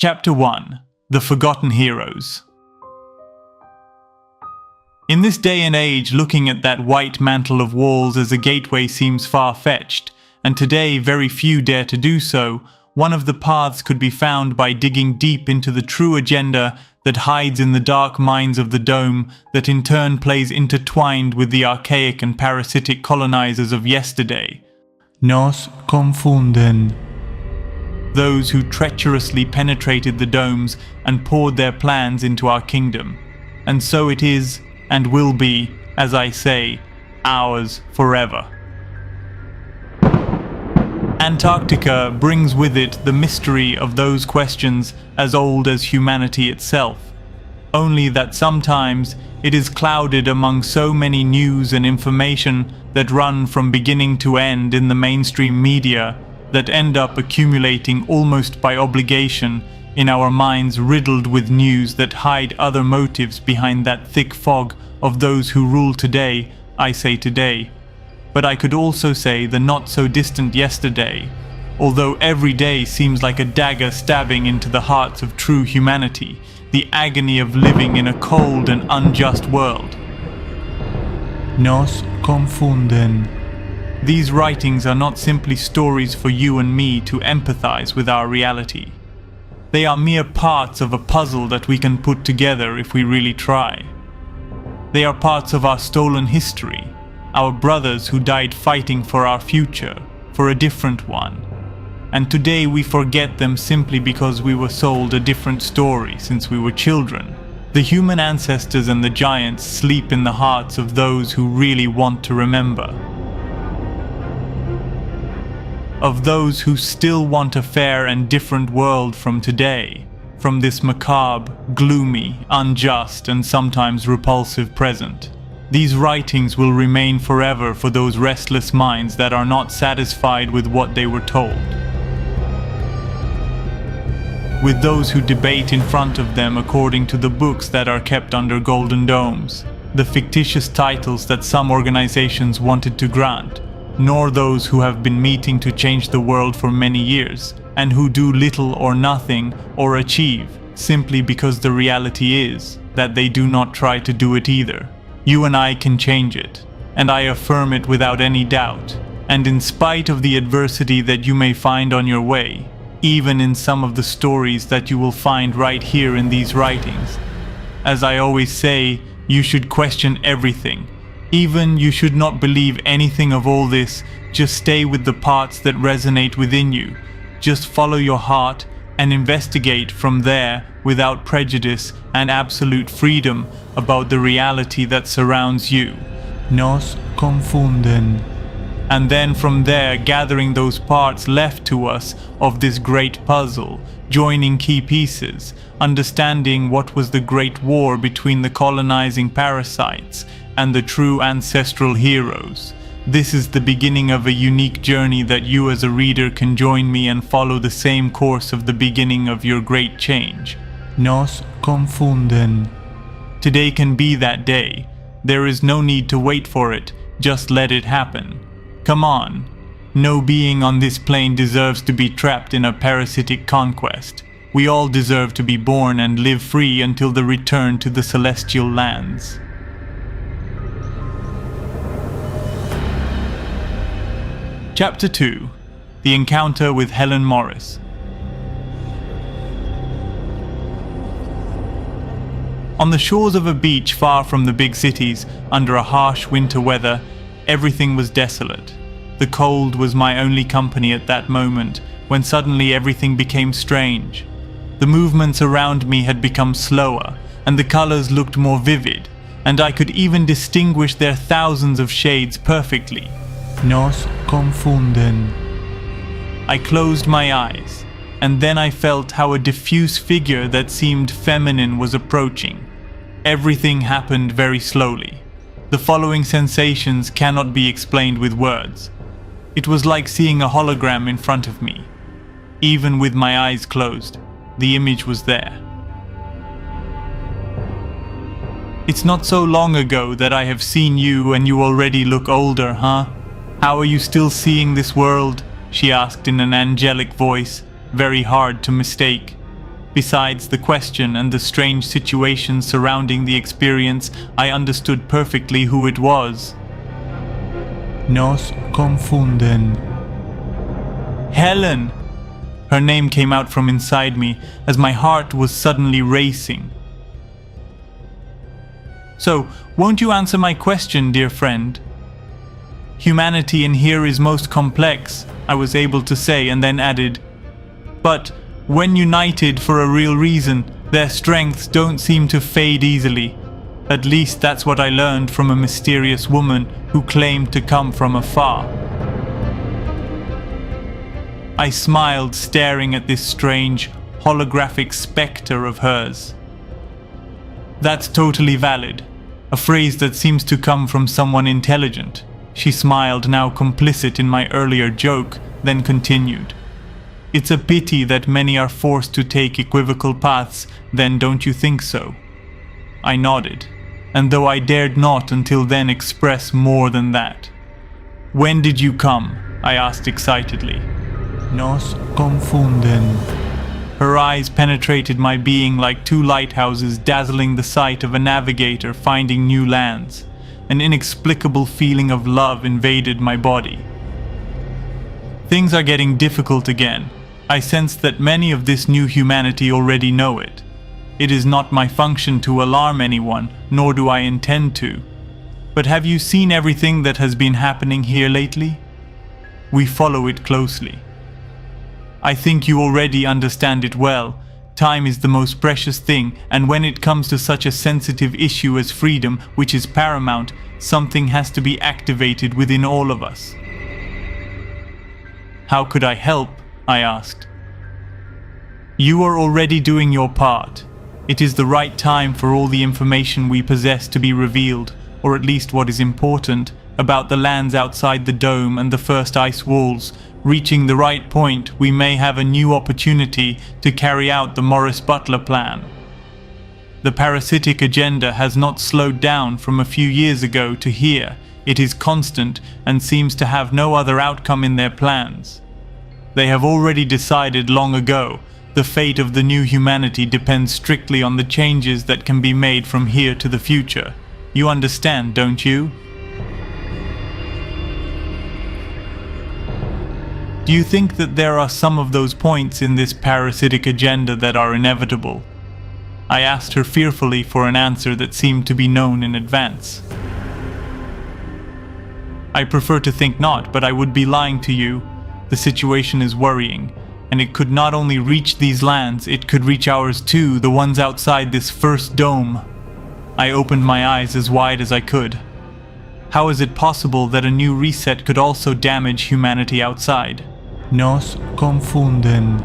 Chapter 1. The Forgotten Heroes. In this day and age, looking at that white mantle of walls as a gateway seems far-fetched, and today very few dare to do so. One of the paths could be found by digging deep into the true agenda that hides in the dark minds of the dome, that in turn plays intertwined with the archaic and parasitic colonizers of yesterday. Nos Confunden. Those who treacherously penetrated the domes and poured their plans into our kingdom. And so it is, and will be, as I say, ours forever. Antarctica brings with it the mystery of those questions as old as humanity itself, only that sometimes it is clouded among so many news and information that run from beginning to end in the mainstream media that end up accumulating almost by obligation in our minds, riddled with news that hide other motives behind that thick fog of those who rule today. I say today, but I could also say the not-so-distant yesterday, although every day seems like a dagger stabbing into the hearts of true humanity, the agony of living in a cold and unjust world. Nos Confunden. These writings are not simply stories for you and me to empathize with our reality. They are mere parts of a puzzle that we can put together if we really try. They are parts of our stolen history, our brothers who died fighting for our future, for a different one. And today we forget them simply because we were sold a different story since we were children. The human ancestors and the giants sleep in the hearts of those who really want to remember. Of those who still want a fair and different world from today, from this macabre, gloomy, unjust, and sometimes repulsive present. These writings will remain forever for those restless minds that are not satisfied with what they were told. With those who debate in front of them according to the books that are kept under golden domes, the fictitious titles that some organizations wanted to grant, nor those who have been meeting to change the world for many years, and who do little or nothing or achieve, simply because the reality is that they do not try to do it either. You and I can change it, and I affirm it without any doubt, and in spite of the adversity that you may find on your way, even in some of the stories that you will find right here in these writings. As I always say, you should question everything. Even you should not believe anything of all this, just stay with the parts that resonate within you. Just follow your heart and investigate from there without prejudice and absolute freedom about the reality that surrounds you. Nos Confunden. And then from there, gathering those parts left to us of this great puzzle, joining key pieces, understanding what was the great war between the colonizing parasites and the true ancestral heroes. This is the beginning of a unique journey that you as a reader can join me and follow the same course of the beginning of your great change. Nos Confunden. Today can be that day. There is no need to wait for it, just let it happen. Come on. No being on this plane deserves to be trapped in a parasitic conquest. We all deserve to be born and live free until the return to the celestial lands. Chapter 2. The Encounter with Helen Morris. On the shores of a beach far from the big cities, under a harsh winter weather, everything was desolate. The cold was my only company at that moment, when suddenly everything became strange. The movements around me had become slower, and the colors looked more vivid, and I could even distinguish their thousands of shades perfectly. Nos Confunden. I closed my eyes, and then I felt how a diffuse figure that seemed feminine was approaching. Everything happened very slowly. The following sensations cannot be explained with words. It was like seeing a hologram in front of me. Even with my eyes closed, the image was there. It's not so long ago that I have seen you, and you already look older, huh? How are you still seeing this world? She asked in an angelic voice, very hard to mistake. Besides the question and the strange situations surrounding the experience, I understood perfectly who it was. Nos confunden. Helen! Her name came out from inside me as my heart was suddenly racing. So, won't you answer my question, dear friend? Humanity in here is most complex, I was able to say, and then added, but when united for a real reason, their strengths don't seem to fade easily. At least that's what I learned from a mysterious woman who claimed to come from afar. I smiled, staring at this strange, holographic spectre of hers. That's totally valid. A phrase that seems to come from someone intelligent. She smiled, now complicit in my earlier joke, then continued. It's a pity that many are forced to take equivocal paths, then don't you think so? I nodded, and though I dared not until then express more than that. When did you come? I asked excitedly. Nos confunden. Her eyes penetrated my being like two lighthouses, dazzling the sight of a navigator finding new lands. An inexplicable feeling of love invaded my body. Things are getting difficult again. I sense that many of this new humanity already know it. It is not my function to alarm anyone, nor do I intend to. But have you seen everything that has been happening here lately? We follow it closely. I think you already understand it well. Time is the most precious thing, and when it comes to such a sensitive issue as freedom, which is paramount, something has to be activated within all of us. How could I help? I asked. You are already doing your part. It is the right time for all the information we possess to be revealed, or at least what is important, about the lands outside the dome and the first ice walls. Reaching the right point, we may have a new opportunity to carry out the Morris Butler plan. The parasitic agenda has not slowed down from a few years ago to here. It is constant and seems to have no other outcome in their plans. They have already decided long ago. The fate of the new humanity depends strictly on the changes that can be made from here to the future. You understand, don't you? Do you think that there are some of those points in this parasitic agenda that are inevitable? I asked her fearfully for an answer that seemed to be known in advance. I prefer to think not, but I would be lying to you. The situation is worrying, and it could not only reach these lands, it could reach ours too, the ones outside this first dome. I opened my eyes as wide as I could. How is it possible that a new reset could also damage humanity outside? Nos confunden.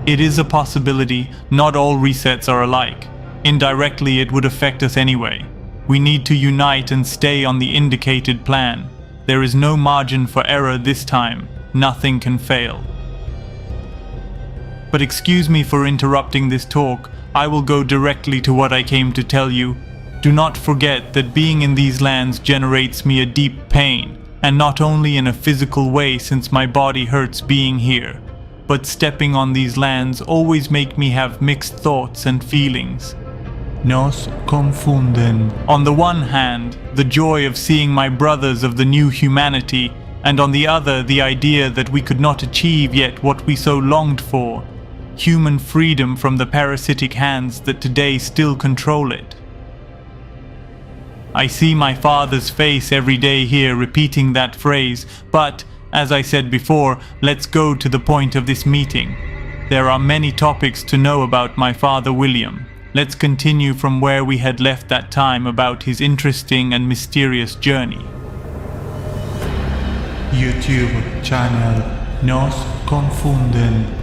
It is a possibility. Not all resets are alike. Indirectly, it would affect us anyway. We need to unite and stay on the indicated plan. There is no margin for error this time. Nothing can fail. But excuse me for interrupting this talk. I will go directly to what I came to tell you. Do not forget that being in these lands generates me a deep pain. And not only in a physical way, since my body hurts being here, but stepping on these lands always make me have mixed thoughts and feelings. Nos confunden. On the one hand, the joy of seeing my brothers of the new humanity, and on the other, the idea that we could not achieve yet what we so longed for, human freedom from the parasitic hands that today still control it. I see my father's face every day here repeating that phrase, but, as I said before, let's go to the point of this meeting. There are many topics to know about my father William. Let's continue from where we had left that time about his interesting and mysterious journey. YouTube channel Nos confunden.